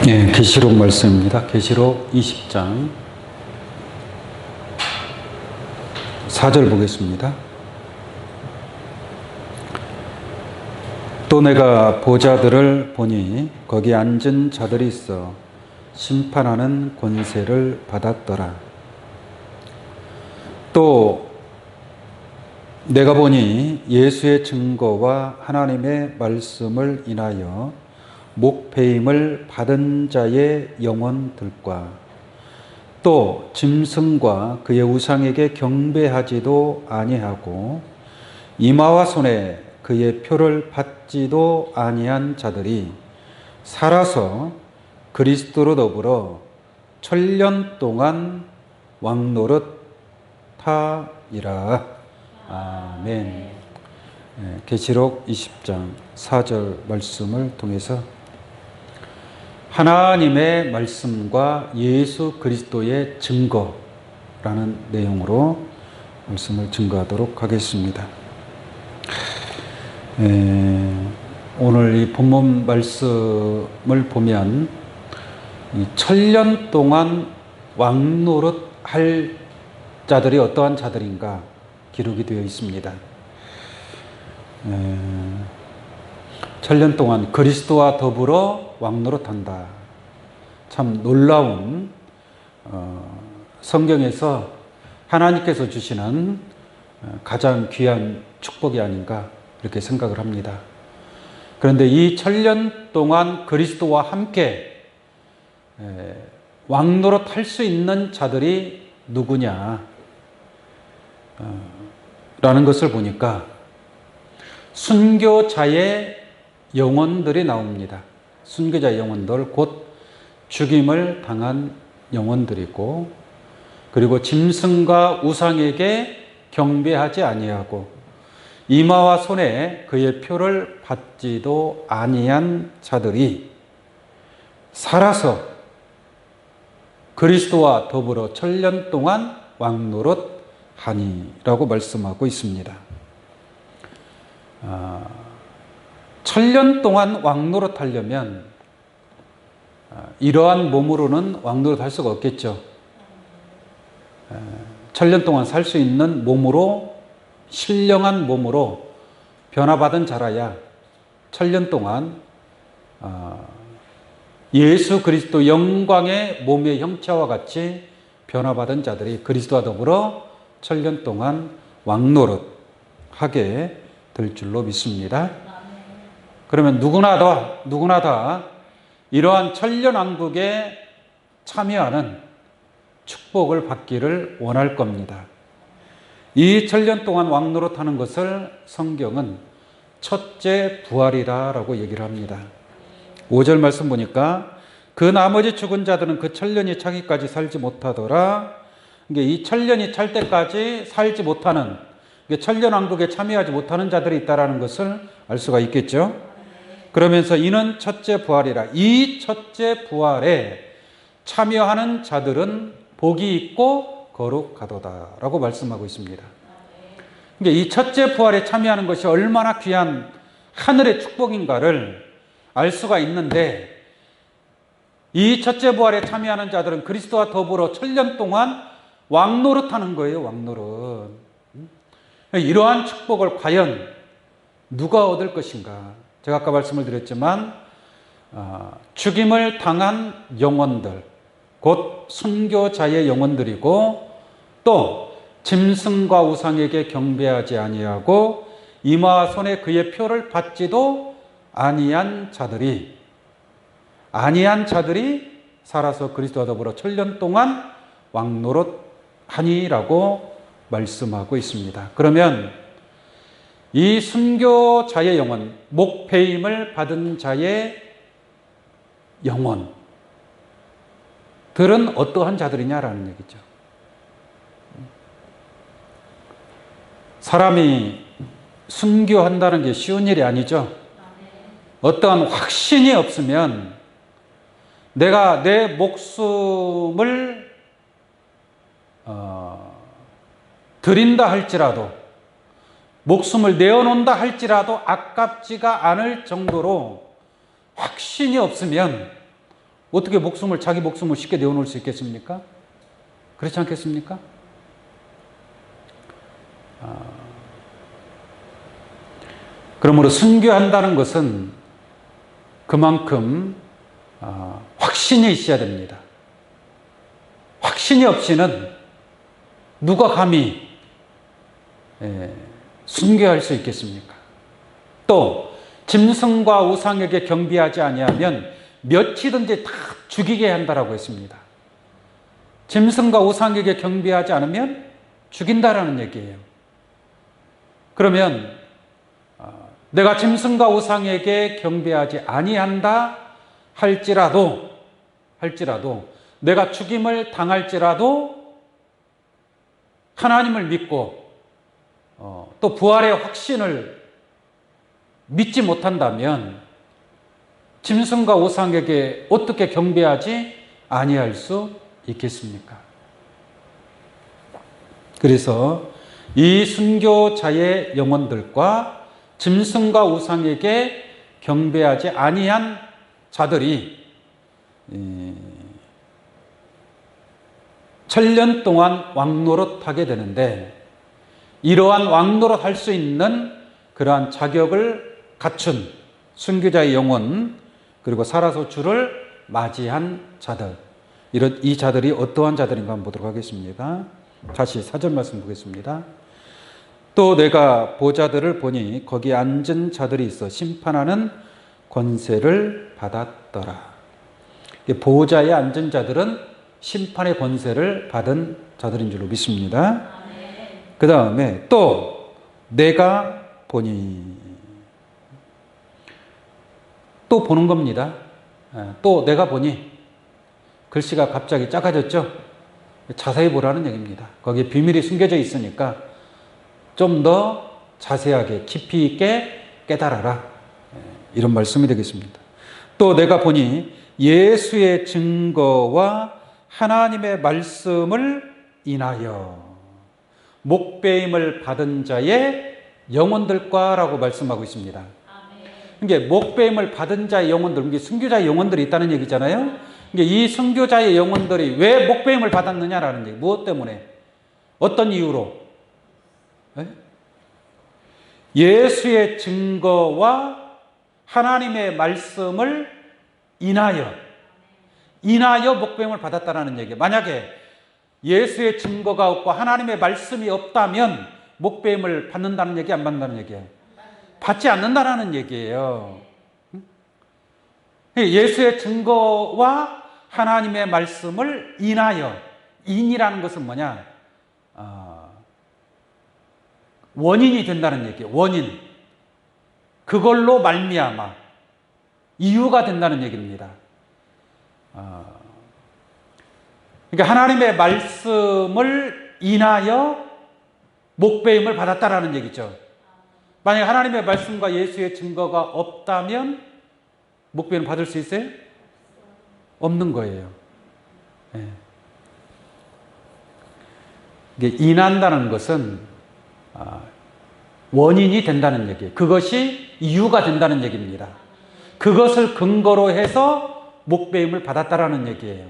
계시록 말씀입니다. 계시록 20장 4절 보겠습니다. 또 내가 보좌들을 보니 거기 앉은 자들이 있어 심판하는 권세를 받았더라. 또 내가 보니 예수의 증거와 하나님의 말씀을 인하여 목배임을 받은 자의 영혼들과 또 짐승과 그의 우상에게 경배하지도 아니하고 이마와 손에 그의 표를 받지도 아니한 자들이 살아서 그리스도로 더불어 천년 동안 왕노릇하리라. 아멘. 계시록 20장 4절 말씀을 통해서 하나님의 말씀과 예수 그리스도의 증거라는 내용으로 말씀을 증거하도록 하겠습니다. 오늘 이 본문 말씀을 보면 이 천년 동안 왕노릇할 자들이 어떠한 자들인가 기록이 되어 있습니다. 천년 동안 그리스도와 더불어 왕노릇한다. 참 놀라운 성경에서 하나님께서 주시는 가장 귀한 축복이 아닌가 이렇게 생각을 합니다. 그런데 이 천년 동안 그리스도와 함께 왕노릇할 수 있는 자들이 누구냐 라는 것을 보니까 순교자의 영혼들이 나옵니다. 순교자의 영혼들, 곧 죽임을 당한 영혼들이고, 그리고 짐승과 우상에게 경배하지 아니하고 이마와 손에 그의 표를 받지도 아니한 자들이 살아서 그리스도와 더불어 천년 동안 왕노릇하니라고 말씀하고 있습니다. 천년 동안 왕노릇하려면 이러한 몸으로는 왕노릇할 수가 없겠죠. 천년 동안 살 수 있는 몸으로, 신령한 몸으로 변화받은 자라야 천년 동안 예수 그리스도 영광의 몸의 형체와 같이 변화받은 자들이 그리스도와 더불어 천년 동안 왕노릇하게 될 줄로 믿습니다. 그러면 누구나 다 이러한 천년왕국에 참여하는 축복을 받기를 원할 겁니다. 이 천년 동안 왕노릇하는 것을 성경은 첫째 부활이라고 얘기를 합니다. 5절 말씀 보니까 그 나머지 죽은 자들은 그 천년이 차기까지 살지 못하더라. 이 천년이 찰 때까지 살지 못하는, 천년왕국에 참여하지 못하는 자들이 있다는 것을 알 수가 있겠죠. 그러면서 이는 첫째 부활이라. 이 첫째 부활에 참여하는 자들은 복이 있고 거룩하도다 라고 말씀하고 있습니다. 이 첫째 부활에 참여하는 것이 얼마나 귀한 하늘의 축복인가를 알 수가 있는데, 이 첫째 부활에 참여하는 자들은 그리스도와 더불어 천년 동안 왕노릇하는 거예요. 왕노릇. 이러한 축복을 과연 누가 얻을 것인가? 제가 아까 말씀을 드렸지만 죽임을 당한 영혼들, 곧 순교자의 영혼들이고, 또 짐승과 우상에게 경배하지 아니하고 이마와 손에 그의 표를 받지도 아니한 자들이 살아서 그리스도와 더불어 천년 동안 왕노릇하니라고 말씀하고 있습니다. 그러면 이 순교자의 영혼, 목배임을 받은 자의 영혼들은 어떠한 자들이냐라는 얘기죠. 사람이 순교한다는 게 쉬운 일이 아니죠. 어떠한 확신이 없으면 내가 내 목숨을 드린다 할지라도, 목숨을 내어놓는다 할지라도 아깝지가 않을 정도로 확신이 없으면 어떻게 자기 목숨을 쉽게 내어놓을 수 있겠습니까? 그렇지 않겠습니까? 그러므로 순교한다는 것은 그만큼 확신이 있어야 됩니다. 확신이 없이는 누가 감히 순교할 수 있겠습니까? 또 짐승과 우상에게 경배하지 아니하면 몇이든지 다 죽이게 한다라고 했습니다. 짐승과 우상에게 경배하지 않으면 죽인다라는 얘기예요. 그러면 내가 짐승과 우상에게 경배하지 아니한다 할지라도 내가 죽임을 당할지라도 하나님을 믿고 또 부활의 확신을 믿지 못한다면 짐승과 우상에게 어떻게 경배하지 아니할 수 있겠습니까? 그래서 이 순교자의 영혼들과 짐승과 우상에게 경배하지 아니한 자들이 천년 동안 왕노릇하게 되는데, 이러한 왕노릇 할 수 있는 그러한 자격을 갖춘 순교자의 영혼, 그리고 살아서 주를 맞이한 자들, 이 자들이 어떠한 자들인가 한번 보도록 하겠습니다. 다시 사전 말씀 보겠습니다. 또 내가 보좌들을 보니 거기 앉은 자들이 있어 심판하는 권세를 받았더라. 보좌에 앉은 자들은 심판의 권세를 받은 자들인 줄로 믿습니다. 그 다음에 또 내가 보니, 또 보는 겁니다. 또 내가 보니, 글씨가 갑자기 작아졌죠? 자세히 보라는 얘기입니다. 거기에 비밀이 숨겨져 있으니까 좀 더 자세하게 깊이 있게 깨달아라, 이런 말씀이 되겠습니다. 또 내가 보니 예수의 증거와 하나님의 말씀을 인하여 목배임을 받은 자의 영혼들과라고 말씀하고 있습니다. 이게 목배임을 받은 자의 영혼들, 이게 순교자의 영혼들이 있다는 얘기잖아요. 이게 이 순교자의 영혼들이 왜 목배임을 받았느냐라는 얘기. 무엇 때문에? 어떤 이유로? 예수의 증거와 하나님의 말씀을 인하여 목배임을 받았다는 얘기예요. 만약에 예수의 증거가 없고 하나님의 말씀이 없다면 목배임을 받는다는 얘기, 안 받는다는 얘기예요? 받지 않는다는 얘기예요. 예수의 증거와 하나님의 말씀을 인하여, 인이라는 것은 뭐냐? 원인이 된다는 얘기예요. 원인. 그걸로 말미암아 이유가 된다는 얘기입니다. 그러니까 하나님의 말씀을 인하여 목배임을 받았다라는 얘기죠. 만약 하나님의 말씀과 예수의 증거가 없다면 목배임을 받을 수 있어요? 없는 거예요. 이게 인한다는 것은 원인이 된다는 얘기예요. 그것이 이유가 된다는 얘기입니다. 그것을 근거로 해서 목배임을 받았다라는 얘기예요.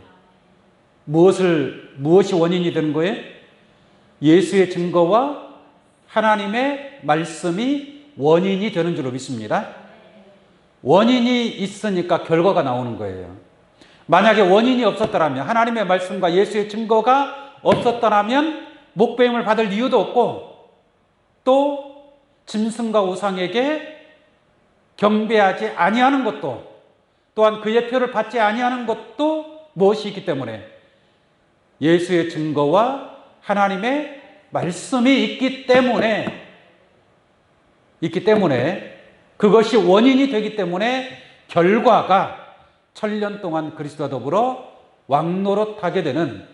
무엇이 원인이 되는 거예요? 예수의 증거와 하나님의 말씀이 원인이 되는 줄로 믿습니다. 원인이 있으니까 결과가 나오는 거예요. 만약에 원인이 없었더라면, 하나님의 말씀과 예수의 증거가 없었더라면 목배임을 받을 이유도 없고, 또 짐승과 우상에게 경배하지 아니하는 것도, 또한 그의 표를 받지 아니하는 것도 무엇이 있기 때문에? 예수의 증거와 하나님의 말씀이 있기 때문에 그것이 원인이 되기 때문에 결과가 천년 동안 그리스도와 더불어 왕노릇하게 되는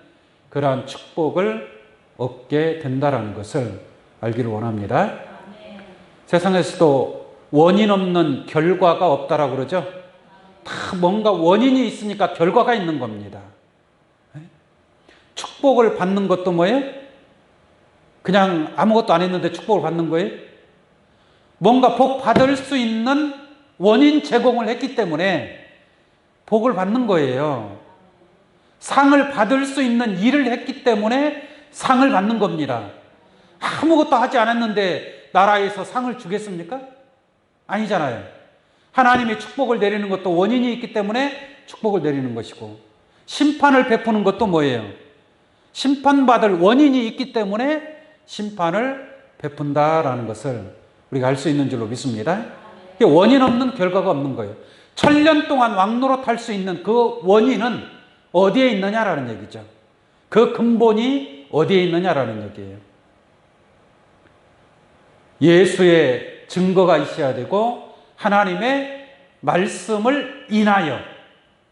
그러한 축복을 얻게 된다는 것을 알기를 원합니다. 세상에서도 원인 없는 결과가 없다라고 그러죠. 다 뭔가 원인이 있으니까 결과가 있는 겁니다. 축복을 받는 것도 뭐예요? 그냥 아무것도 안 했는데 축복을 받는 거예요? 뭔가 복 받을 수 있는 원인 제공을 했기 때문에 복을 받는 거예요. 상을 받을 수 있는 일을 했기 때문에 상을 받는 겁니다. 아무것도 하지 않았는데 나라에서 상을 주겠습니까? 아니잖아요. 하나님이 축복을 내리는 것도 원인이 있기 때문에 축복을 내리는 것이고, 심판을 베푸는 것도 뭐예요? 심판받을 원인이 있기 때문에 심판을 베푼다라는 것을 우리가 알 수 있는 줄로 믿습니다. 원인 없는 결과가 없는 거예요. 1000년 동안 왕노릇 할 수 있는 그 원인은 어디에 있느냐라는 얘기죠. 그 근본이 어디에 있느냐라는 얘기예요. 예수의 증거가 있어야 되고 하나님의 말씀을 인하여,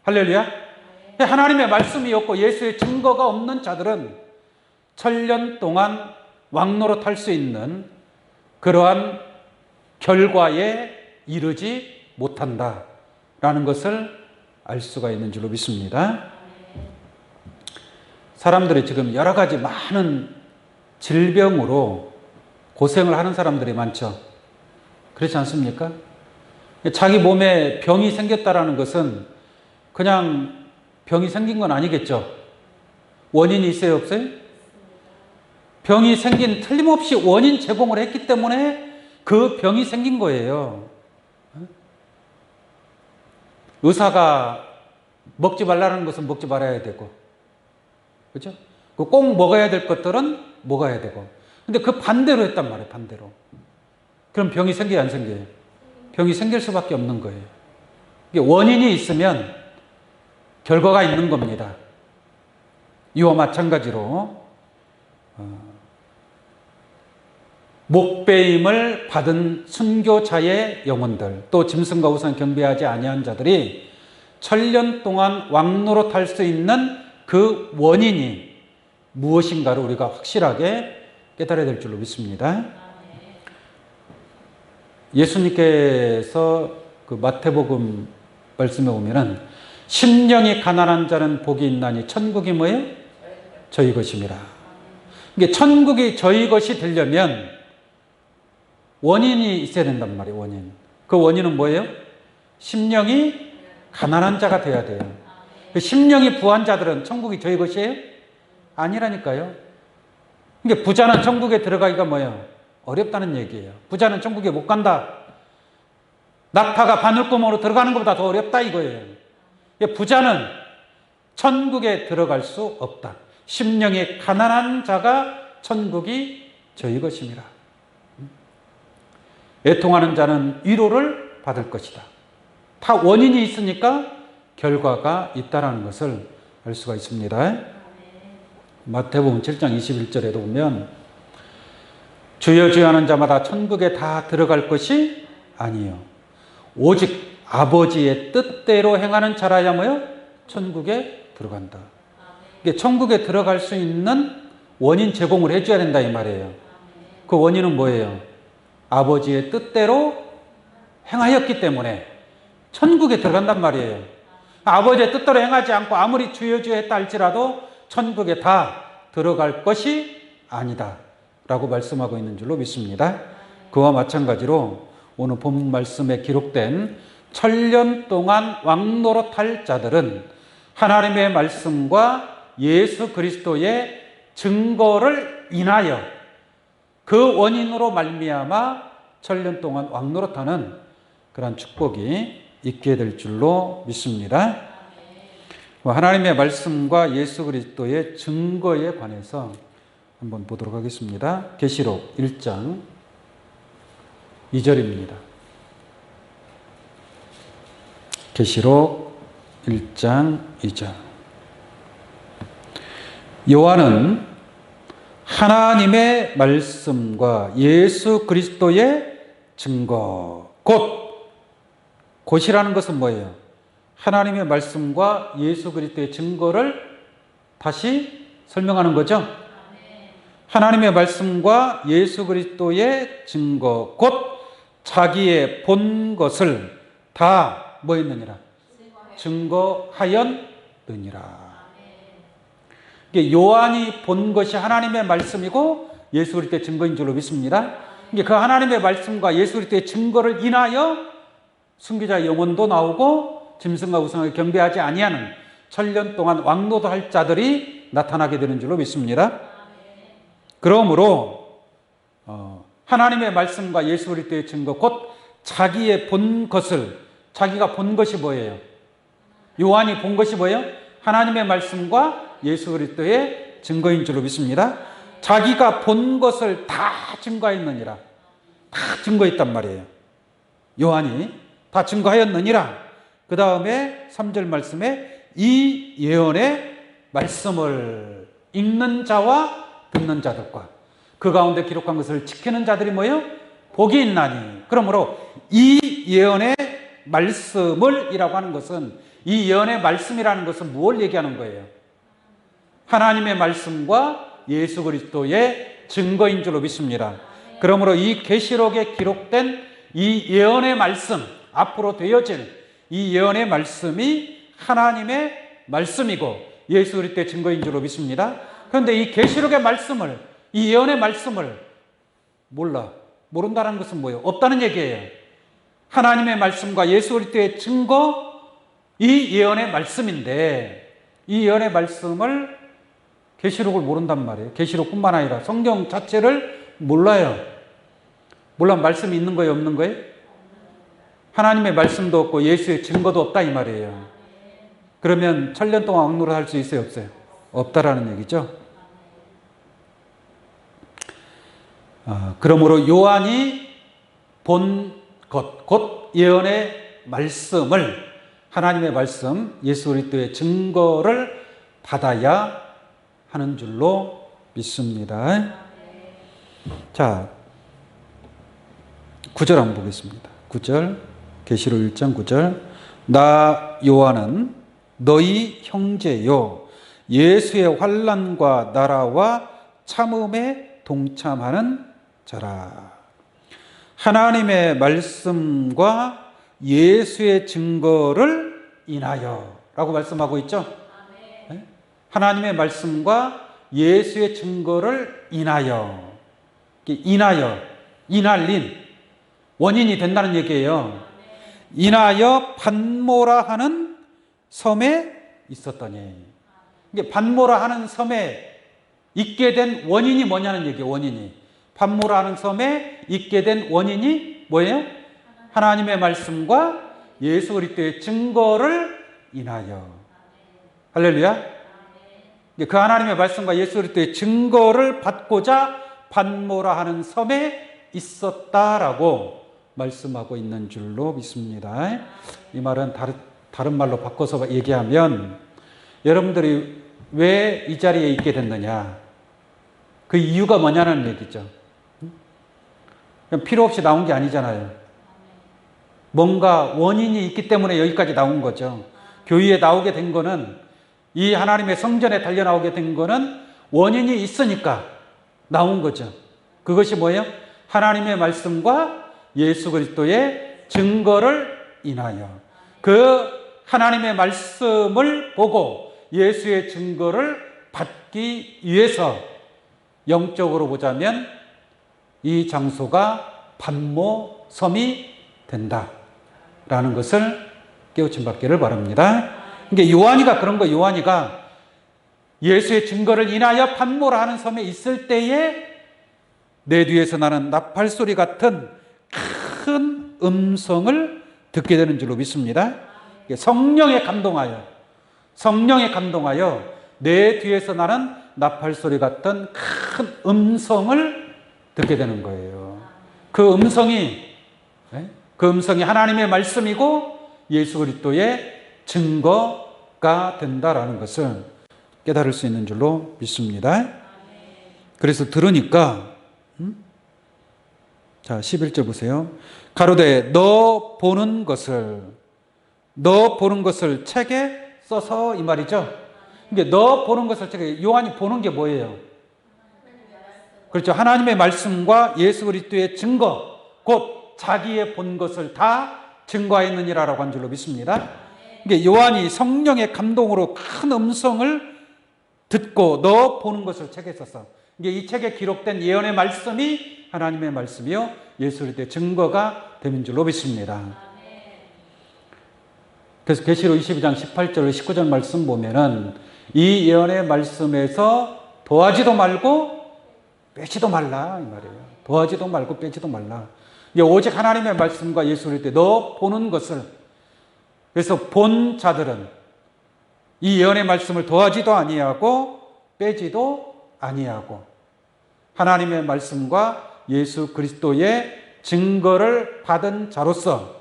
할렐루야. 하나님의 말씀이 없고 예수의 증거가 없는 자들은 1000년 동안 왕노릇 할 수 있는 그러한 결과에 이르지 못한다라는 것을 알 수가 있는 줄로 믿습니다. 사람들이 지금 여러 가지 많은 질병으로 고생을 하는 사람들이 많죠. 그렇지 않습니까? 자기 몸에 병이 생겼다라는 것은 그냥 병이 생긴 건 아니겠죠. 원인이 있어요, 없어요? 병이 생긴, 틀림없이 원인 제공을 했기 때문에 그 병이 생긴 거예요. 의사가 먹지 말라는 것은 먹지 말아야 되고, 그렇죠? 꼭 먹어야 될 것들은 먹어야 되고. 근데 그 반대로 했단 말이에요, 반대로. 그럼 병이 생겨요, 안 생겨요? 병이 생길 수밖에 없는 거예요. 이게 원인이 있으면 결과가 있는 겁니다. 이와 마찬가지로 목배임을 받은 순교자의 영혼들, 또 짐승과 우상 경배하지 아니한 자들이 1000년 동안 왕노릇 할 수 있는 그 원인이 무엇인가를 우리가 확실하게 깨달아야 될 줄로 믿습니다. 예수님께서 그 마태복음 말씀에 보면은 심령이 가난한 자는 복이 있나니 천국이 뭐예요? 저희 것입니다. 이게 천국이 저희 것이 되려면 원인이 있어야 된단 말이에요. 원인. 그 원인은 뭐예요? 심령이 가난한 자가 돼야 돼요. 그 심령이 부한 자들은 천국이 저희 것이에요? 아니라니까요. 그러니까 부자는 천국에 들어가기가 뭐예요? 어렵다는 얘기예요. 부자는 천국에 못 간다. 낙타가 바늘구멍으로 들어가는 것보다 더 어렵다 이거예요. 부자는 천국에 들어갈 수 없다. 심령이 가난한 자가 천국이 저희 것입니다. 애통하는 자는 위로를 받을 것이다. 다 원인이 있으니까 결과가 있다는 것을 알 수가 있습니다. 마태복음 7장 21절에도 보면 주여 주여 하는 자마다 천국에 다 들어갈 것이 아니요 오직 아버지의 뜻대로 행하는 자라야 뭐요? 천국에 들어간다. 이게 천국에 들어갈 수 있는 원인 제공을 해줘야 된다 이 말이에요. 그 원인은 뭐예요? 아버지의 뜻대로 행하였기 때문에 천국에 들어간단 말이에요. 아버지의 뜻대로 행하지 않고 아무리 주여 주여 했다 할지라도 천국에 다 들어갈 것이 아니다 라고 말씀하고 있는 줄로 믿습니다. 그와 마찬가지로 오늘 본 말씀에 기록된 1000년 동안 왕노릇할 자들은 하나님의 말씀과 예수 그리스도의 증거를 인하여 그 원인으로 말미암아 1000년 동안 왕노릇하는 그런 축복이 있게 될 줄로 믿습니다. 하나님의 말씀과 예수 그리스도의 증거에 관해서 한번 보도록 하겠습니다. 계시록 1장 2절입니다. 계시록 1장 2절. 요한은 하나님의 말씀과 예수 그리스도의 증거, 곧이라는 것은 뭐예요? 하나님의 말씀과 예수 그리스도의 증거를 다시 설명하는 거죠. 하나님의 말씀과 예수 그리스도의 증거, 곧 자기의 본 것을 다 뭐 했느니라? 증거하였느니라. 이게 요한이 본 것이 하나님의 말씀이고 예수 그리스도의 증거인 줄로 믿습니다. 이게 그 하나님의 말씀과 예수 그리스도의 증거를 인하여 순교자의 영혼도 나오고 짐승과 우상을 경배하지 아니하는 천년 동안 왕노도할 자들이 나타나게 되는 줄로 믿습니다. 그러므로 하나님의 말씀과 예수 그리스도의 증거, 곧 자기의 본 것을, 자기가 본 것이 뭐예요? 요한이 본 것이 뭐예요? 하나님의 말씀과 예수 그리스도의 증거인 줄로 믿습니다. 자기가 본 것을 다 증거했느니라. 다 증거했단 말이에요. 요한이 다 증거하였느니라. 그 다음에 3절 말씀에 이 예언의 말씀을 읽는 자와 듣는 자들과 그 가운데 기록한 것을 지키는 자들이 뭐예요? 복이 있나니. 그러므로 이 예언의 말씀을 이라고 하는 것은, 이 예언의 말씀이라는 것은 무엇을 얘기하는 거예요? 하나님의 말씀과 예수 그리스도의 증거인 줄로 믿습니다. 그러므로 이 계시록에 기록된 이 예언의 말씀, 앞으로 되어질 이 예언의 말씀이 하나님의 말씀이고 예수 그리스도의 증거인 줄로 믿습니다. 그런데 이 계시록의 말씀을, 이 예언의 말씀을 모른다는 것은 뭐예요? 없다는 얘기예요. 하나님의 말씀과 예수 그리스도의 증거, 이 예언의 말씀인데 이 예언의 말씀을, 계시록을 모른단 말이에요. 계시록뿐만 아니라 성경 자체를 몰라요. 물론 말씀이 있는 거예요, 없는 거예요? 하나님의 말씀도 없고 예수의 증거도 없다 이 말이에요. 그러면 천년 동안 왕노릇 할 수 있어요, 없어요? 없다라는 얘기죠. 그러므로 요한이 본 것, 곧 예언의 말씀을, 하나님의 말씀, 예수 그리스도의 증거를 받아야 하는 줄로 믿습니다. 자, 9절 한번 보겠습니다. 9절, 계시록 1장 9절. 나 요한은 너희 형제요 예수의 환난과 나라와 참음에 동참하는 자라. 하나님의 말씀과 예수의 증거를 인하여 라고 말씀하고 있죠. 네? 하나님의 말씀과 예수의 증거를 인하여, 인할린, 원인이 된다는 얘기예요. 인하여 반모라 하는 섬에 있었더니. 이게 반모라 하는 섬에 있게 된 원인이 뭐냐는 얘기예요. 원인이. 반모라 하는 섬에 있게 된 원인이 뭐예요? 하나님의 말씀과 예수 그리스도의 증거를 인하여. 할렐루야. 그 하나님의 말씀과 예수 그리스도의 증거를 받고자 반모라 하는 섬에 있었다라고 말씀하고 있는 줄로 믿습니다. 이 말은 다른 말로 바꿔서 얘기하면, 여러분들이 왜 이 자리에 있게 됐느냐, 그 이유가 뭐냐는 얘기죠. 그냥 필요 없이 나온 게 아니잖아요. 뭔가 원인이 있기 때문에 여기까지 나온 거죠. 교회에 나오게 된 거는, 이 하나님의 성전에 달려 나오게 된 거는 원인이 있으니까 나온 거죠. 그것이 뭐예요? 하나님의 말씀과 예수 그리스도의 증거를 인하여. 그 하나님의 말씀을 보고 예수의 증거를 받기 위해서, 영적으로 보자면 이 장소가 반모 섬이 된다라는 것을 깨우침 받기를 바랍니다. 그러니까 요한이가 그런 거예요. 요한이가 예수의 증거를 인하여 반모라 하는 섬에 있을 때에 내 뒤에서 나는 나팔 소리 같은 큰 음성을 듣게 되는 줄로 믿습니다. 성령에 감동하여 내 뒤에서 나는 나팔 소리 같은 큰 음성을 듣게 되는 거예요. 그 음성이 하나님의 말씀이고 예수 그리스도의 증거가 된다라는 것을 깨달을 수 있는 줄로 믿습니다. 그래서 들으니까, 자, 11절 보세요. 가로되 너 보는 것을 책에 써서, 이 말이죠. 그러니까 너 보는 것을 책에, 요한이 보는 게 뭐예요? 그렇죠. 하나님의 말씀과 예수 그리스도의 증거, 곧 자기의 본 것을 다 증거하였느니라라고 한 줄로 믿습니다. 그러니까 요한이 성령의 감동으로 큰 음성을 듣고 너 보는 것을 책에 썼어. 이 책에 기록된 예언의 말씀이 하나님의 말씀이요 예수 그리스도의 증거가 되는 줄로 믿습니다. 그래서 계시록 22장 18절 19절 말씀 보면은 이 예언의 말씀에서 더하지도 말고 빼지도 말라 이 말이에요. 더하지도 말고 빼지도 말라. 오직 하나님의 말씀과 예수 그리스도의 너 보는 것을, 그래서 본 자들은 이 예언의 말씀을 더하지도 아니하고 빼지도 아니하고 하나님의 말씀과 예수 그리스도의 증거를 받은 자로서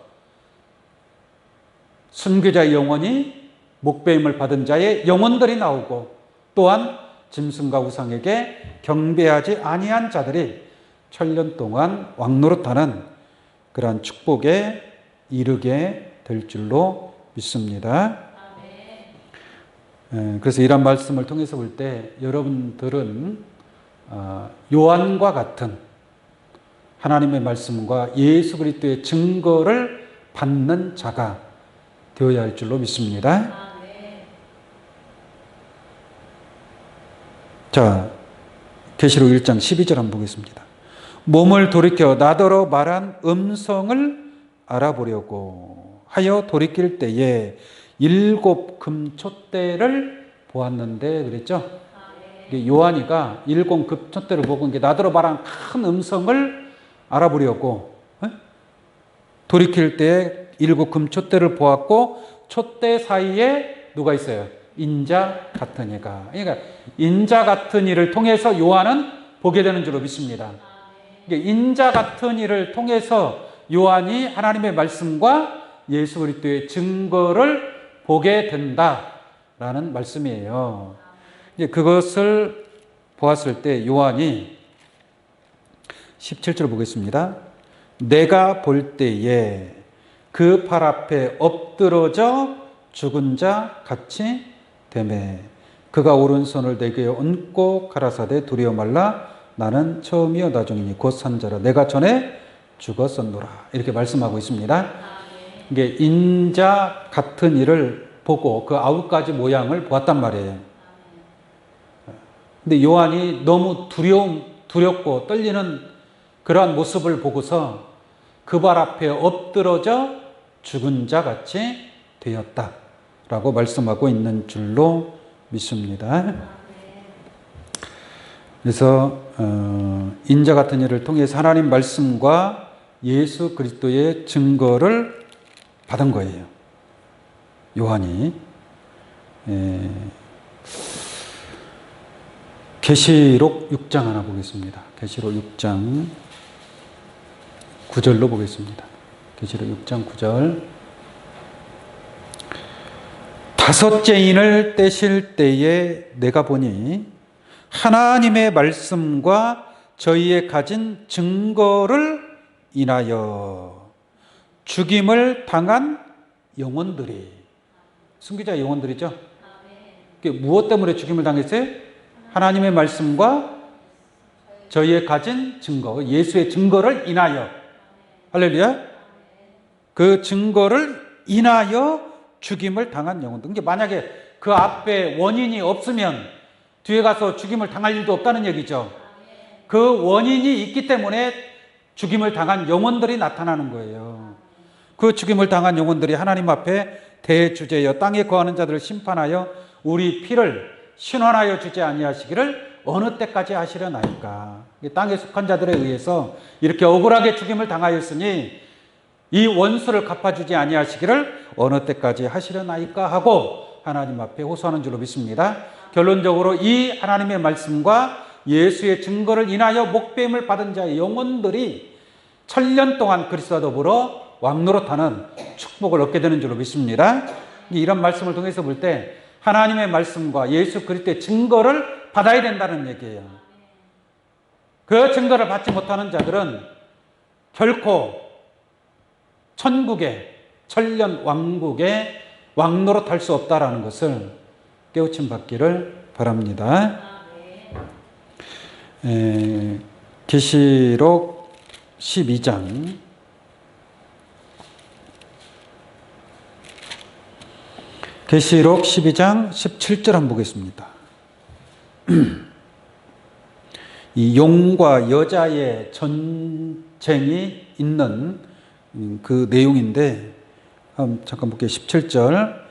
순교자의 영혼이 목배임을 받은 자의 영혼들이 나오고, 또한 짐승과 우상에게 경배하지 아니한 자들이 천년 동안 왕노릇하는 그러한 축복에 이르게 될 줄로 믿습니다. 그래서 이런 말씀을 통해서 볼 때 여러분들은 요한과 같은 하나님의 말씀과 예수 그리스도의 증거를 받는 자가 되어야 할 줄로 믿습니다. 자, 계시록 1장 12절 한번 보겠습니다. 몸을 돌이켜 나더러 말한 음성을 알아보려고 하여 돌이킬 때에 7 금촛대를 보았는데 그랬죠? 요한이가 7 금촛대를 보고 나더러 말한 큰 음성을 알아보려고 돌이킬 때에 7 금촛대를 보았고, 촛대 사이에 누가 있어요? 인자 같은 이가. 그러니까 인자 같은 이를 통해서 요한은 보게 되는 줄로 믿습니다. 인자 같은 이를 통해서 요한이 하나님의 말씀과 예수 그리스도의 증거를 보게 된다라는 말씀이에요. 이제 그것을 보았을 때 요한이 17절 보겠습니다. 내가 볼 때에 그 팔 앞에 엎드러져 죽은 자 같이 되매 그가 오른손을 내게 얹고 가라사대 두려워 말라 나는 처음이요 나중이니 곧 산자라 내가 전에 죽었었노라 이렇게 말씀하고 있습니다. 이게 인자 같은 이를 보고 그 9가지 모양을 보았단 말이에요. 근데 요한이 너무 두렵고 떨리는 그러한 모습을 보고서 그 발 앞에 엎드러져 죽은 자 같이 되었다라고 말씀하고 있는 줄로 믿습니다. 그래서 인자 같은 일을 통해서 하나님 말씀과 예수 그리스도의 증거를 받은 거예요. 요한이. 계시록 6장 하나 보겠습니다. 계시록 6장 9절로 보겠습니다. 계시록 6장 9절. 다섯째 인을 떼실 때에 내가 보니 하나님의 말씀과 저희의 가진 증거를 인하여 죽임을 당한 영혼들이, 순교자 영혼들이죠. 무엇 때문에 죽임을 당했어요? 하나님의 말씀과 저희의 가진 증거, 예수의 증거를 인하여. 할렐루야. 그 증거를 인하여 죽임을 당한 영혼들. 그러니까 만약에 그 앞에 원인이 없으면 뒤에 가서 죽임을 당할 일도 없다는 얘기죠. 그 원인이 있기 때문에 죽임을 당한 영혼들이 나타나는 거예요. 그 죽임을 당한 영혼들이 하나님 앞에 대주제여 땅에 거하는 자들을 심판하여 우리 피를 신원하여 주지 아니하시기를 어느 때까지 하시려나이까. 땅에 속한 자들에 의해서 이렇게 억울하게 죽임을 당하였으니 이 원수를 갚아주지 아니하시기를 어느 때까지 하시려나이까 하고 하나님 앞에 호소하는 줄로 믿습니다. 결론적으로 이 하나님의 말씀과 예수의 증거를 인하여 목배임을 받은 자의 영혼들이 천년 동안 그리스도와 더불어 왕노릇하는 축복을 얻게 되는 줄로 믿습니다. 이런 말씀을 통해서 볼 때 하나님의 말씀과 예수 그리스도의 증거를 받아야 된다는 얘기예요. 그 증거를 받지 못하는 자들은 결코 천국의 천년 왕국에 왕노릇할 수 없다라는 것을 깨우침 받기를 바랍니다. 계시록 12장 계시록 12장 17절 한번 보겠습니다. 이 용과 여자의 전쟁이 있는 그 내용인데 잠깐 볼게요. 17절.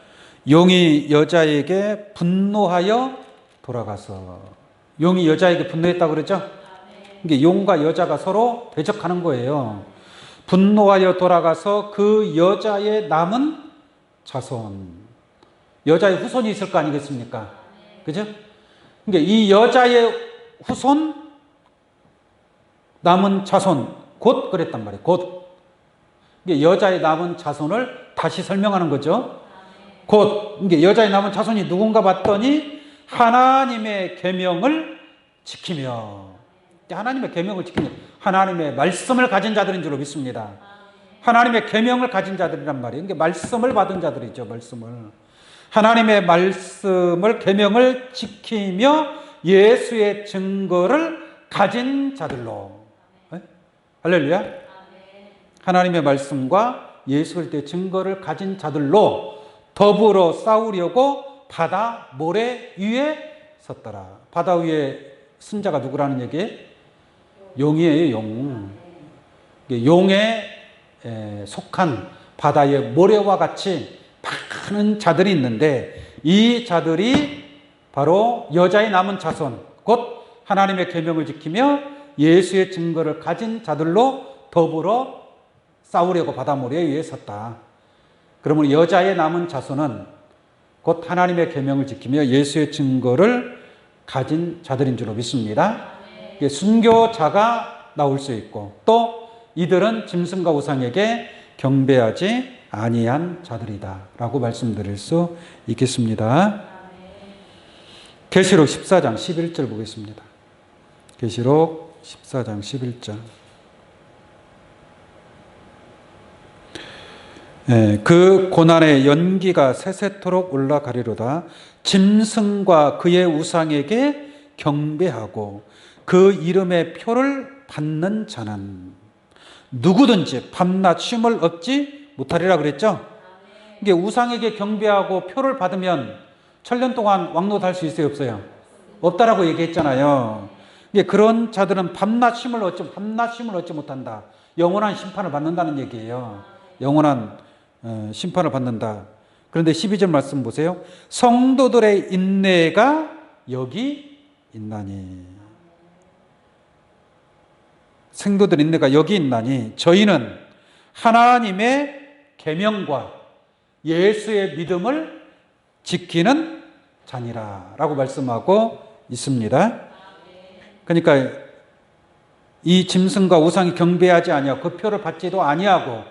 용이 여자에게 분노하여 돌아가서. 용이 여자에게 분노했다고 그러죠? 이게 용과 여자가 서로 대적하는 거예요. 분노하여 돌아가서 그 여자의 남은 자손. 여자의 후손이 있을 거 아니겠습니까? 그죠? 그러니까 이 여자의 후손, 남은 자손, 곧 그랬단 말이에요. 곧. 여자의 남은 자손을 다시 설명하는 거죠. 곧. 여자의 남은 자손이 누군가 봤더니 하나님의 계명을 지키며. 하나님의 계명을 지키며 하나님의 말씀을 가진 자들인 줄로 믿습니다. 하나님의 계명을 가진 자들이란 말이에요. 그러니까 말씀을 받은 자들이죠. 말씀을. 하나님의 말씀을 계명을 지키며 예수의 증거를 가진 자들로. 할렐루야. 하나님의 말씀과 예수 그리스도의 증거를 가진 자들로 더불어 싸우려고 바다 모래 위에 섰더라. 바다 위에 쓴 자가 누구라는 얘기예요? 용이에요. 용. 용에 속한 바다의 모래와 같이 많은 자들이 있는데 이 자들이 바로 여자의 남은 자손, 곧 하나님의 계명을 지키며 예수의 증거를 가진 자들로 더불어 싸우려고 바다 모래 위에 섰다. 그러면 여자의 남은 자손은 곧 하나님의 계명을 지키며 예수의 증거를 가진 자들인 줄로 믿습니다. 순교자가 나올 수 있고 또 이들은 짐승과 우상에게 경배하지 아니한 자들이다 라고 말씀드릴 수 있겠습니다. 계시록 14장 11절 보겠습니다. 계시록 14장 11절. 그 고난의 연기가 세세토록 올라가리로다. 짐승과 그의 우상에게 경배하고 그 이름의 표를 받는 자는 누구든지 밤낮 쉼을 얻지 못하리라 그랬죠. 이게 우상에게 경배하고 표를 받으면 천년 동안 왕노할 수 있어요, 없어요? 없다라고 얘기했잖아요. 이게 그런 자들은 밤낮 쉼을 얻지 못한다. 영원한 심판을 받는다는 얘기예요. 영원한 심판을 받는다. 그런데 12절 말씀 보세요. 성도들의 인내가 여기 있나니. 성도들 인내가 여기 있나니 저희는 하나님의 계명과 예수의 믿음을 지키는 자니라 라고 말씀하고 있습니다. 그러니까 이 짐승과 우상이 경배하지 아니하고 그 표를 받지도 아니하고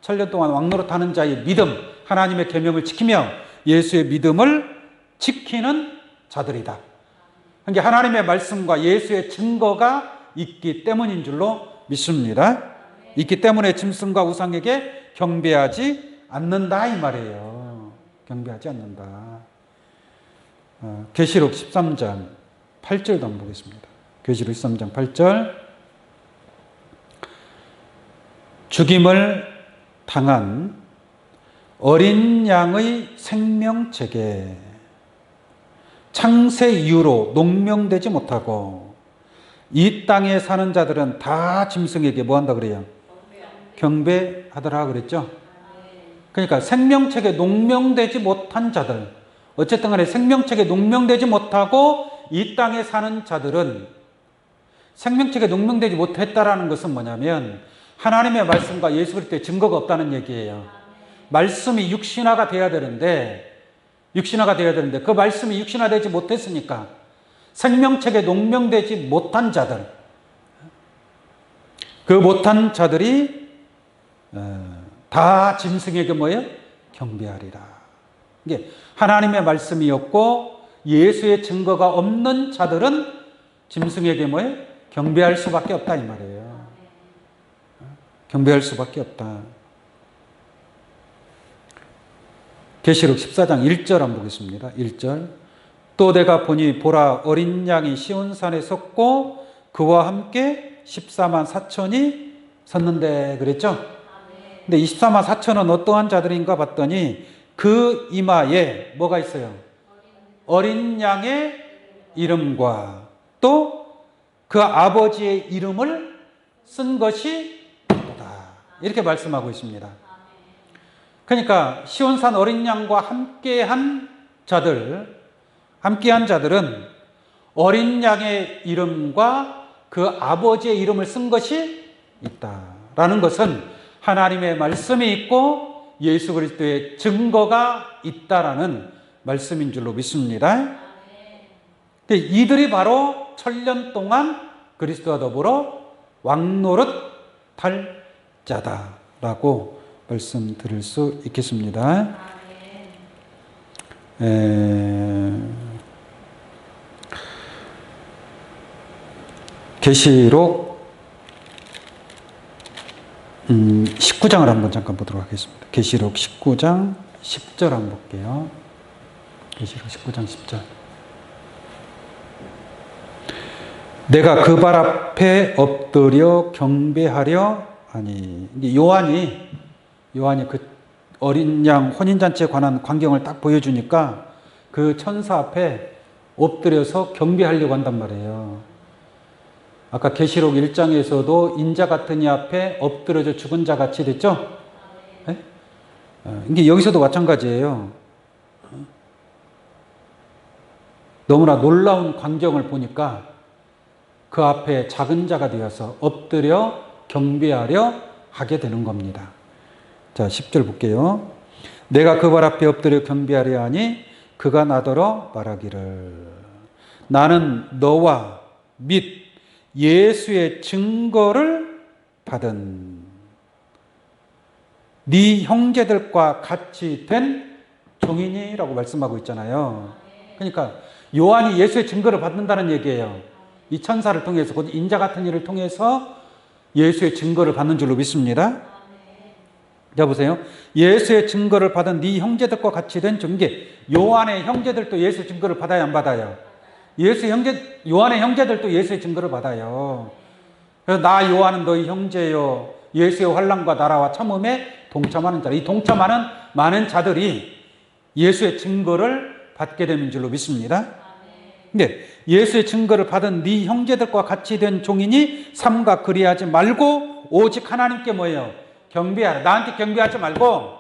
천년 동안 왕노릇하는 자의 믿음, 하나님의 계명을 지키며 예수의 믿음을 지키는 자들이다. 그러니까 하나님의 말씀과 예수의 증거가 있기 때문인 줄로 믿습니다. 있기 때문에 짐승과 우상에게 경배하지 않는다 이 말이에요. 경배하지 않는다. 계시록 13장 8절도 한번 보겠습니다. 계시록 13장 8절. 죽임을 당한 어린 양의 생명책에 창세 이후로 농명되지 못하고 이 땅에 사는 자들은 다 짐승에게 뭐 한다 그래요? 경배하더라 그랬죠? 그러니까 생명책에 농명되지 못한 자들, 어쨌든 간에 생명책에 농명되지 못하고 이 땅에 사는 자들은 생명책에 농명되지 못했다라는 것은 뭐냐면 하나님의 말씀과 예수 그리스도의 증거가 없다는 얘기예요. 말씀이 육신화가 돼야 되는데 그 말씀이 육신화되지 못했으니까 생명책에 농명되지 못한 자들, 그 못한 자들이 다 짐승에게 뭐예요? 경배하리라. 이게 하나님의 말씀이 없고 예수의 증거가 없는 자들은 짐승에게 뭐예요? 경배할 수밖에 없다 이 말이에요. 경배할 수밖에 없다. 계시록 14장 1절 한번 보겠습니다. 1절. 또 내가 보니 보라 어린 양이 시온산에 섰고 그와 함께 14만 4천이 섰는데 그랬죠? 근데 24만 4천은 어떠한 자들인가 봤더니 그 이마에 뭐가 있어요? 어린 양의 이름과 또 그 아버지의 이름을 쓴 것이 있다. 이렇게 말씀하고 있습니다. 그러니까 시온산 어린 양과 함께한 자들은 어린 양의 이름과 그 아버지의 이름을 쓴 것이 있다라는 것은 하나님의 말씀이 있고 예수 그리스도의 증거가 있다라는 말씀인 줄로 믿습니다. 이들이 바로 천년 동안 그리스도와 더불어 왕노릇할 자다라고 말씀드릴 수 있겠습니다. 계시록 19장을 한번 잠깐 보도록 하겠습니다. 계시록 19장 10절 한번 볼게요. 계시록 19장 10절. 내가 그 발 앞에 엎드려 경배하려 하니. 요한이 그 어린 양 혼인잔치에 관한 광경을 딱 보여주니까 그 천사 앞에 엎드려서 경배하려고 한단 말이에요. 아까 계시록 1장에서도 인자 같은 이 앞에 엎드려져 죽은 자 같이 됐죠? 네? 이게 여기서도 마찬가지예요. 너무나 놀라운 광경을 보니까 그 앞에 작은 자가 되어서 엎드려 경배하려 하게 되는 겁니다. 자, 10절 볼게요. 내가 그 발 앞에 엎드려 경배하려 하니 그가 나더러 말하기를 나는 너와 및 예수의 증거를 받은 네 형제들과 같이 된 종이니라고 말씀하고 있잖아요. 그러니까 요한이 예수의 증거를 받는다는 얘기예요. 이 천사를 통해서, 곧 인자 같은 이를 통해서 예수의 증거를 받는 줄로 믿습니다. 자, 보세요. 예수의 증거를 받은 네 형제들과 같이 된 종이. 요한의 형제들도 예수의 증거를 받아야 안 받아요? 요한의 형제들도 예수의 증거를 받아요. 그래서 나 요한은 너희 형제요 예수의 환난과 나라와 참음에 동참하는 자라. 이 동참하는 많은 자들이 예수의 증거를 받게 되는 줄로 믿습니다. 근데 예수의 증거를 받은 네 형제들과 같이 된 종이니 삼가 그리하지 말고 오직 하나님께 뭐예요? 경배하라. 나한테 경배하지 말고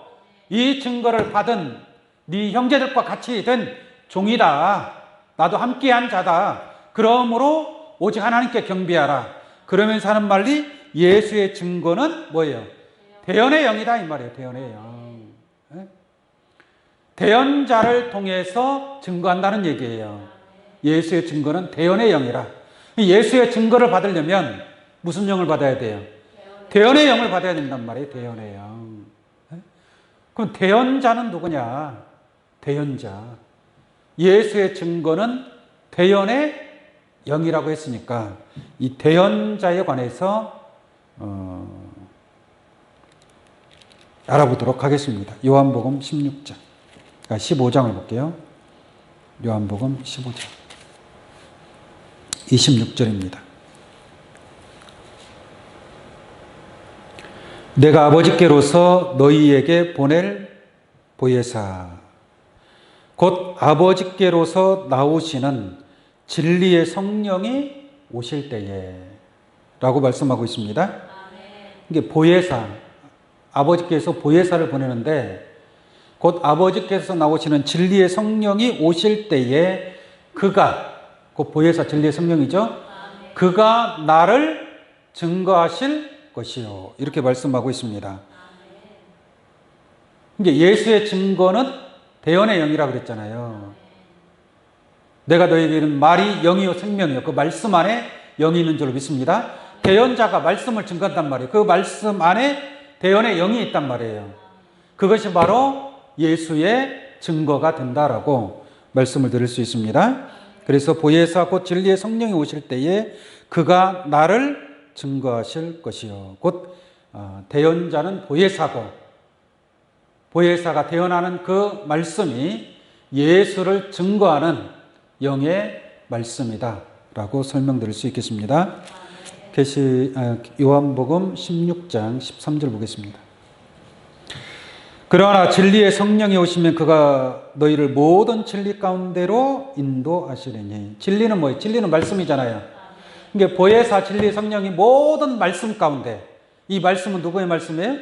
이 증거를 받은 네 형제들과 같이 된 종이다. 나도 함께한 자다. 그러므로 오직 하나님께 경배하라. 그러면서 하는 말이 예수의 증거는 뭐예요? 대언의 영이다 이 말이에요. 대언의 영. 대언자를 통해서 증거한다는 얘기예요. 예수의 증거는 대언의 영이라. 예수의 증거를 받으려면 무슨 영을 받아야 돼요? 대언의 영을 받아야 된단 말이에요. 대언의 영. 그럼 대언자는 누구냐? 대언자. 예수의 증거는 대언의 영이라고 했으니까 이 대언자에 관해서 알아보도록 하겠습니다. 요한복음 16장, 15장을 볼게요. 요한복음 15장 26절입니다. 내가 아버지께로서 너희에게 보낼 보혜사 곧 아버지께로서 나오시는 진리의 성령이 오실 때에 라고 말씀하고 있습니다. 이게 보혜사, 아버지께서 보혜사를 보내는데 곧 아버지께서 나오시는 진리의 성령이 오실 때에 그가, 곧 보혜사 진리의 성령이죠. 그가 나를 증거하실 것이요. 이렇게 말씀하고 있습니다. 이게 예수의 증거는 대언의 영이라고 그랬잖아요. 내가 너에게 이른 말이 영이요 생명이요. 그 말씀 안에 영이 있는 줄로 믿습니다. 대언자가 말씀을 증거한단 말이에요. 그 말씀 안에 대언의 영이 있단 말이에요. 그것이 바로 예수의 증거가 된다라고 말씀을 드릴 수 있습니다. 그래서 보혜사 곧 진리의 성령이 오실 때에 그가 나를 증거하실 것이요. 곧 대언자는 보혜사고 보혜사가 대언하는 그 말씀이 예수를 증거하는 영의 말씀이다 라고 설명드릴 수 있겠습니다. 요한복음 16장 13절 보겠습니다. 그러나 진리의 성령이 오시면 그가 너희를 모든 진리 가운데로 인도하시리니. 진리는 뭐예요? 진리는 말씀이잖아요. 이게 보혜사 진리의 성령이 모든 말씀 가운데, 이 말씀은 누구의 말씀이에요?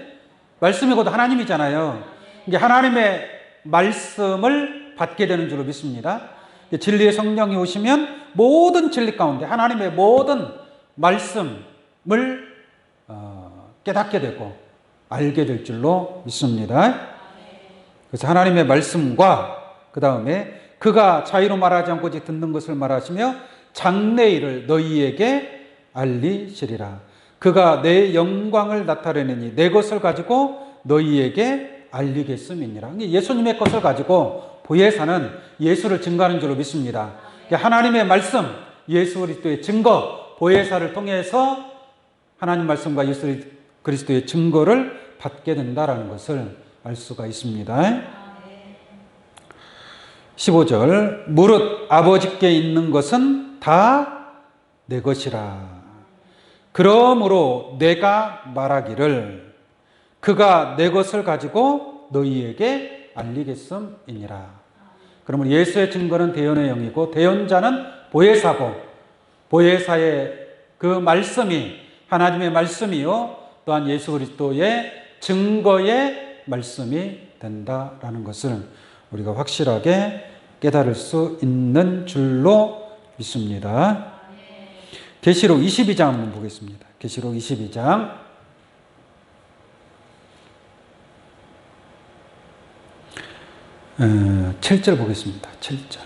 말씀이 곧 하나님이잖아요. 이게 하나님의 말씀을 받게 되는 줄로 믿습니다. 진리의 성령이 오시면 모든 진리 가운데 하나님의 모든 말씀을 깨닫게 되고 알게 될 줄로 믿습니다. 그래서 하나님의 말씀과 그 다음에 그가 자의로 말하지 않고 오직 듣는 것을 말하시며 장래일을 너희에게 알리시리라. 그가 내 영광을 나타내느니 내 것을 가지고 너희에게 알리겠음이니라. 예수님의 것을 가지고 보혜사는 예수를 증거하는 줄로 믿습니다. 하나님의 말씀, 예수 그리스도의 증거, 보혜사를 통해서 하나님 말씀과 예수 그리스도의 증거를 받게 된다는 것을 알 수가 있습니다. 15절 무릇 아버지께 있는 것은 다 내 것이라. 그러므로 내가 말하기를 그가 내 것을 가지고 너희에게 알리겠음이니라. 그러면 예수의 증거는 대언의 영이고 대언자는 보혜사고 보혜사의 그 말씀이 하나님의 말씀이요 또한 예수 그리스도의 증거의 말씀이 된다라는 것을 우리가 확실하게 깨달을 수 있는 줄로 믿습니다. 계시록 22장 한번 보겠습니다. 계시록 22장 7절 보겠습니다. 7절.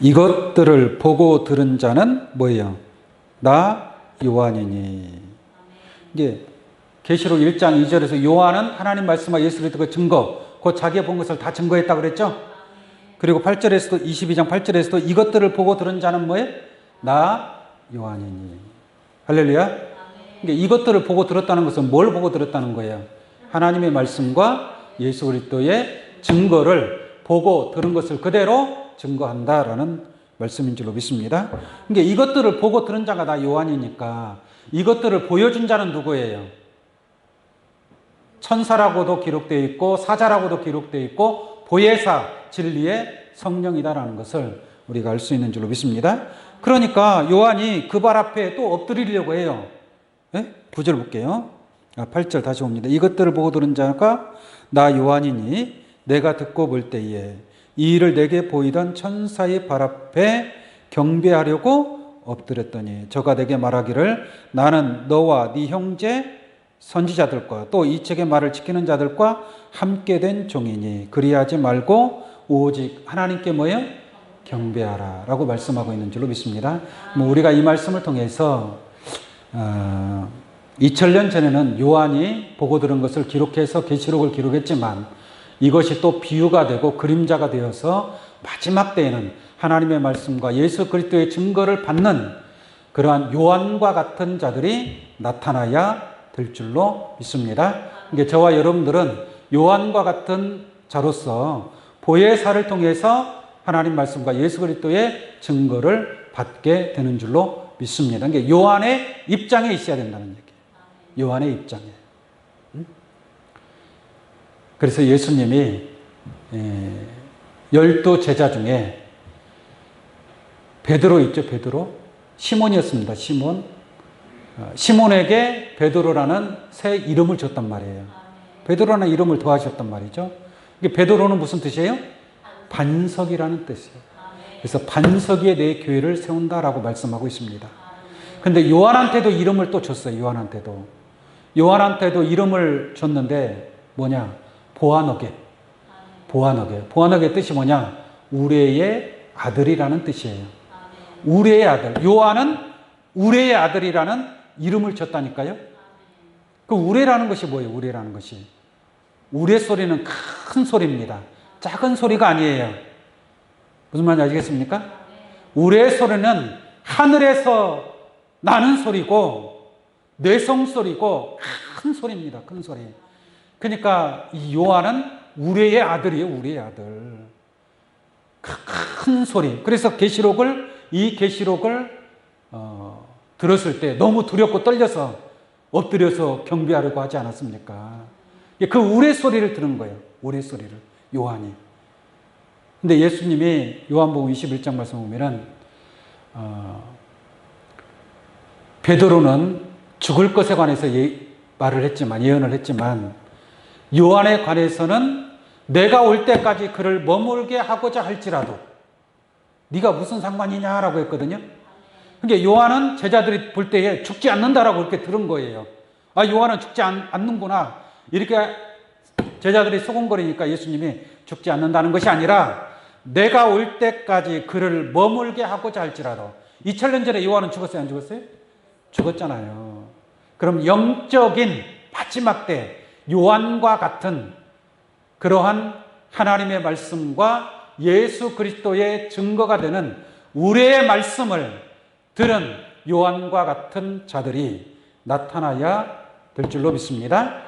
이것들을 보고 들은 자는 뭐예요? 나 요한이니. 이게 계시록 1장 2절에서 요한은 하나님 말씀과 예수 그리스도의 증거, 곧 자기가 본 것을 다 증거했다고 그랬죠? 그리고 8절에서도 22장 8절에서도 이것들을 보고 들은 자는 뭐예요? 나 요한이니. 할렐루야. 그러니까 이것들을 보고 들었다는 것은 뭘 보고 들었다는 거예요? 하나님의 말씀과 예수 그리스도의 증거를 보고 들은 것을 그대로 증거한다라는 말씀인 줄로 믿습니다. 그러니까 이것들을 보고 들은 자가 다 요한이니까 이것들을 보여준 자는 누구예요? 천사라고도 기록되어 있고 사자라고도 기록되어 있고 보혜사 진리의 성령이다라는 것을 우리가 알 수 있는 줄로 믿습니다. 그러니까 요한이 그 발 앞에 또 엎드리려고 해요. 네? 9절 볼게요. 8절 다시 옵니다. 이것들을 보고 들은 자가 나 요한이니 내가 듣고 볼 때에 이 일을 내게 보이던 천사의 발 앞에 경배하려고 엎드렸더니 저가 내게 말하기를 나는 너와 네 형제 선지자들과 또 이 책의 말을 지키는 자들과 함께 된 종이니 그리하지 말고 오직 하나님께 뭐예요? 경배하라 라고 말씀하고 있는 줄로 믿습니다. 우리가 이 말씀을 통해서 2000년 전에는 요한이 보고 들은 것을 기록해서 계시록을 기록했지만 이것이 또 비유가 되고 그림자가 되어서 마지막 때에는 하나님의 말씀과 예수 그리스도의 증거를 받는 그러한 요한과 같은 자들이 나타나야 될 줄로 믿습니다. 그러니까 저와 여러분들은 요한과 같은 자로서 보혜사를 통해서 하나님 말씀과 예수 그리스도의 증거를 받게 되는 줄로 믿습니다. 그러니까 요한의 입장에 있어야 된다는 얘기예요. 요한의 입장에. 그래서 예수님이 12 제자 중에 베드로 있죠, 베드로. 시몬이었습니다, 시몬. 시몬에게 베드로라는 새 이름을 줬단 말이에요. 베드로라는 이름을 더하셨단 말이죠. 이게 베드로는 무슨 뜻이에요? 반석이라는 뜻이에요. 그래서 반석 위에 내 교회를 세운다라고 말씀하고 있습니다. 근데 요한한테도 이름을 또 줬어요. 요한한테도 이름을 줬는데 뭐냐? 보아너게. 보아너게 뜻이 뭐냐? 우레의 아들이라는 뜻이에요. 우레의 아들. 요한은 우레의 아들이라는 이름을 줬다니까요. 그 우레라는 것이 뭐예요? 우레라는 것이. 우레 소리는 큰 소리입니다. 작은 소리가 아니에요. 무슨 말인지 아시겠습니까? 우레 소리는 하늘에서 나는 소리고 뇌성 소리고 큰 소리입니다. 큰 소리. 그러니까 이 요한은 우레의 아들이에요. 우레의 아들. 큰 소리. 그래서 이 계시록을 들었을 때 너무 두렵고 떨려서 엎드려서 경배하려고 하지 않았습니까? 그 우레 소리를 들은 거예요. 우레 소리를. 요한이. 근데 예수님이 요한복음 21장 말씀 보면은 베드로는 죽을 것에 관해서 말을 했지만 예언을 했지만 요한에 관해서는 내가 올 때까지 그를 머물게 하고자 할지라도 네가 무슨 상관이냐라고 했거든요. 그러니까 요한은 제자들이 볼 때에 죽지 않는다라고 그렇게 들은 거예요. 아, 요한은 죽지 않는구나. 이렇게 제자들이 소곤거리니까 예수님이 죽지 않는다는 것이 아니라 내가 올 때까지 그를 머물게 하고자 할지라도. 2000년 전에 요한은 죽었어요? 안 죽었어요? 죽었잖아요. 그럼 영적인 마지막 때 요한과 같은 그러한 하나님의 말씀과 예수 그리스도의 증거가 되는 우리의 말씀을 들은 요한과 같은 자들이 나타나야 될 줄로 믿습니다.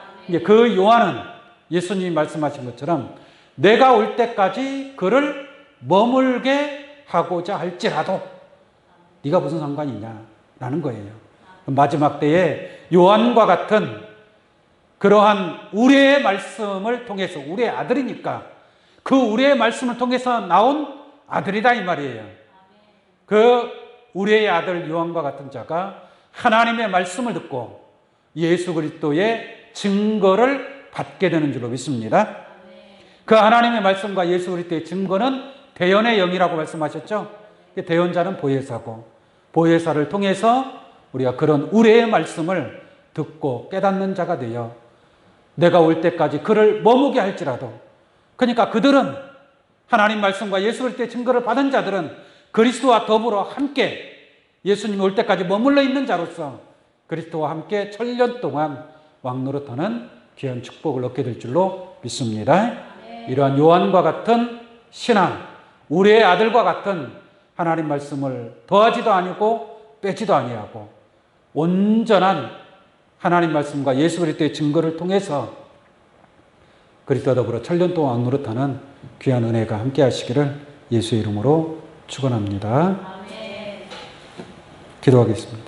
그 요한은 예수님이 말씀하신 것처럼 내가 올 때까지 그를 머물게 하고자 할지라도 네가 무슨 상관이냐라는 거예요. 마지막 때에 요한과 같은 그러한 우리의 말씀을 통해서, 우리의 아들이니까 그 우리의 말씀을 통해서 나온 아들이다 이 말이에요. 그 우리의 아들 요한과 같은 자가 하나님의 말씀을 듣고 예수 그리스도의 증거를 받게 되는 줄로 믿습니다. 그 하나님의 말씀과 예수 그리스도의 증거는 대언의 영이라고 말씀하셨죠. 대언자는 보혜사고, 보혜사를 통해서 우리가 그런 우리의 말씀을 듣고 깨닫는 자가 되어 내가 올 때까지 그를 머무게 할지라도, 그러니까 그들은 하나님 말씀과 예수 그리스도의 증거를 받은 자들은 그리스도와 더불어 함께 예수님이 올 때까지 머물러 있는 자로서 그리스도와 함께 1000년 동안 왕노릇하는 귀한 축복을 얻게 될 줄로 믿습니다. 이러한 요한과 같은 신앙, 우리의 아들과 같은 하나님 말씀을 더하지도 아니고 빼지도 아니하고 온전한 하나님 말씀과 예수 그리스도의 증거를 통해서 그리스도와 더불어 1000년 동안 왕노릇하는 귀한 은혜가 함께 하시기를 예수의 이름으로 축원합니다. 기도하겠습니다.